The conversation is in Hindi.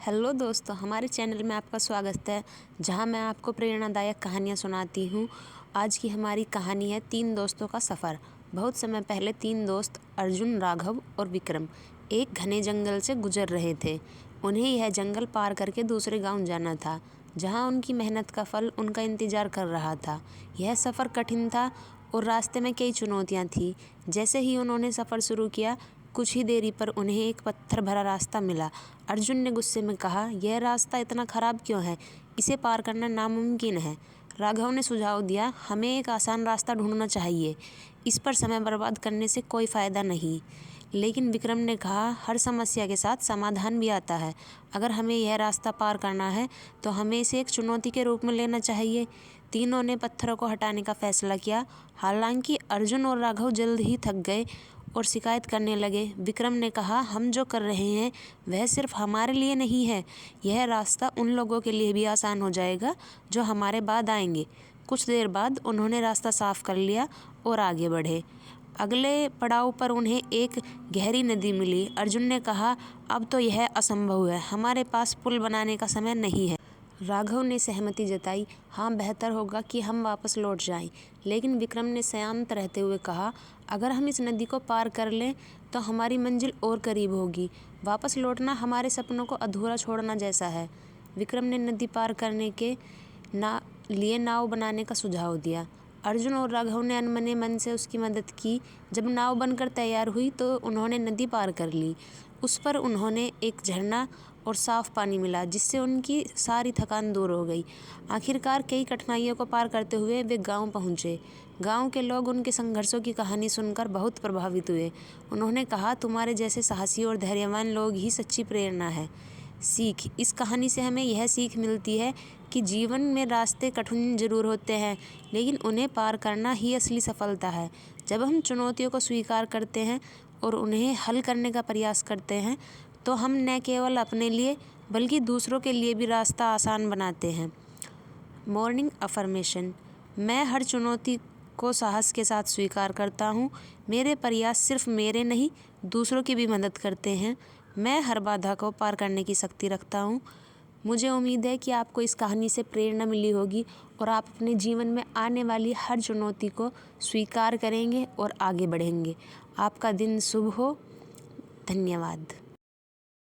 हेलो दोस्तों, हमारे चैनल में आपका स्वागत है, जहां मैं आपको प्रेरणादायक कहानियां सुनाती हूं। आज की हमारी कहानी है 3 दोस्तों का सफ़र। बहुत समय पहले 3 दोस्त अर्जुन, राघव और विक्रम एक घने जंगल से गुजर रहे थे। उन्हें यह जंगल पार करके दूसरे गांव जाना था, जहां उनकी मेहनत का फल उनका इंतज़ार कर रहा था। यह सफ़र कठिन था और रास्ते में कई चुनौतियाँ थीं। जैसे ही उन्होंने सफ़र शुरू किया, कुछ ही देरी पर उन्हें एक पत्थर भरा रास्ता मिला। अर्जुन ने गुस्से में कहा, यह रास्ता इतना खराब क्यों है? इसे पार करना नामुमकिन है। राघव ने सुझाव दिया, हमें एक आसान रास्ता ढूंढना चाहिए। इस पर समय बर्बाद करने से कोई फ़ायदा नहीं। लेकिन विक्रम ने कहा, हर समस्या के साथ समाधान भी आता है। अगर हमें यह रास्ता पार करना है तो हमें इसे एक चुनौती के रूप में लेना चाहिए। तीनों ने पत्थरों को हटाने का फैसला किया। हालांकि अर्जुन और राघव जल्द ही थक गए और शिकायत करने लगे। विक्रम ने कहा, हम जो कर रहे हैं वह सिर्फ हमारे लिए नहीं है, यह रास्ता उन लोगों के लिए भी आसान हो जाएगा जो हमारे बाद आएंगे। कुछ देर बाद उन्होंने रास्ता साफ कर लिया और आगे बढ़े। अगले पड़ाव पर उन्हें एक गहरी नदी मिली। अर्जुन ने कहा, अब तो यह असंभव है, हमारे पास पुल बनाने का समय नहीं है। राघव ने सहमति जताई, हाँ, बेहतर होगा कि हम वापस लौट जाएं। लेकिन विक्रम ने शांत रहते हुए कहा, अगर हम इस नदी को पार कर लें तो हमारी मंजिल और करीब होगी। वापस लौटना हमारे सपनों को अधूरा छोड़ना जैसा है। विक्रम ने नदी पार करने के लिए नाव बनाने का सुझाव दिया। अर्जुन और राघव ने अनमने मन से उसकी मदद की। जब नाव बनकर तैयार हुई तो उन्होंने नदी पार कर ली। उस पर उन्होंने एक झरना और साफ पानी मिला, जिससे उनकी सारी थकान दूर हो गई। आखिरकार कई कठिनाइयों को पार करते हुए वे गांव पहुंचे। गांव के लोग उनके संघर्षों की कहानी सुनकर बहुत प्रभावित हुए। उन्होंने कहा, तुम्हारे जैसे साहसी और धैर्यवान लोग ही सच्ची प्रेरणा है। सीख, इस कहानी से हमें यह सीख मिलती है कि जीवन में रास्ते कठिन जरूर होते हैं, लेकिन उन्हें पार करना ही असली सफलता है। जब हम चुनौतियों को स्वीकार करते हैं और उन्हें हल करने का प्रयास करते हैं तो हम न केवल अपने लिए बल्कि दूसरों के लिए भी रास्ता आसान बनाते हैं। मॉर्निंग अफर्मेशन, मैं हर चुनौती को साहस के साथ स्वीकार करता हूँ। मेरे प्रयास सिर्फ मेरे नहीं, दूसरों की भी मदद करते हैं। मैं हर बाधा को पार करने की शक्ति रखता हूँ। मुझे उम्मीद है कि आपको इस कहानी से प्रेरणा मिली होगी और आप अपने जीवन में आने वाली हर चुनौती को स्वीकार करेंगे और आगे बढ़ेंगे। आपका दिन शुभ हो। धन्यवाद।